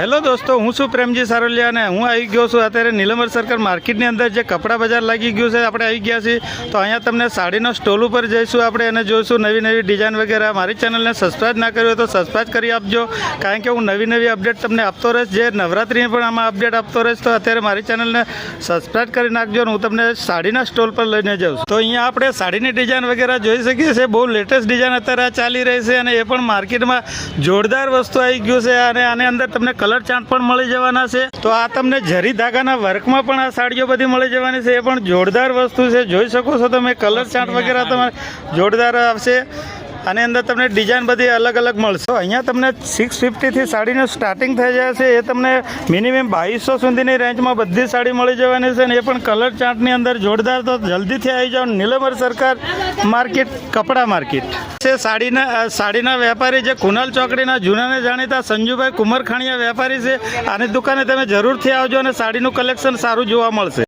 Hello દોસ્તો, હું છું પ્રેમજી સારોલિયા અને હું આવી ગયો છું અત્યારે નીલમર સર્કલ માર્કેટની અંદર જે કપડા બજાર લાગી ગયું છે. આપણે આવી ગયા છીએ તો અહીંયા તમને સાડીનો સ્ટોલ ઉપર જઈશું આપણે અને જોઈશું નવી નવી ડિઝાઇન વગેરે. મારી ચેનલને સબસ્ક્રાઈબ ના કરી હોય તો સબસ્ક્રાઈબ કરી આપજો, કારણ કે હું નવી નવી અપડેટ તમને આપતો રહીશ. જે નવરાત્રિની પણ આમાં અપડેટ આપતો રહીશ, તો અત્યારે મારી ચેનલને સબસ્ક્રાઈબ કરી નાખજો અને હું તમને સાડીના સ્ટોલ પર લઈને જાઉં છું. તો અહીંયા આપણે સાડીની ડિઝાઇન વગેરે જોઈ શકીએ છીએ. બહુ લેટેસ્ટ ડિઝાઇન અત્યારે ચાલી રહી છે અને એ પણ માર્કેટમાં જોરદાર વસ્તુ આવી ગયું છે અને આની અંદર તમને કલર ચાર્ટ પણ મળી જવાના છે. તો આ તમને જરી ધાગાના વર્કમાં પણ આ સાડીઓ બધી મળી જવાની છે. એ પણ જોરદાર વસ્તુ છે, જોઈ શકો છો તમે. કલર ચાર્ટ વગેરે તમારે જોરદાર આવશે. આની અંદર તમને ડિઝાઇન બધી અલગ અલગ મળશે. તો અહીંયા તમને 650થી સાડીનું સ્ટાર્ટિંગ થઈ જાય છે. એ તમને મિનિમમ 2200 સુધીની રેન્જમાં બધી સાડી મળી જવાની છે અને એ પણ કલર ચાર્ટની અંદર જોરદાર. તો જલ્દીથી આવી જાઓ નીલમર સર્કલ માર્કેટ, કપડા માર્કેટ છે. સાડીના વેપારી જે કુનાલ ચોકડીના જૂનાને જાણીતા સંજુભાઈ કુમારખાણીયા વેપારી છે. આની દુકાને તમે જરૂરથી આવજો અને સાડીનું કલેક્શન સારું જોવા મળશે.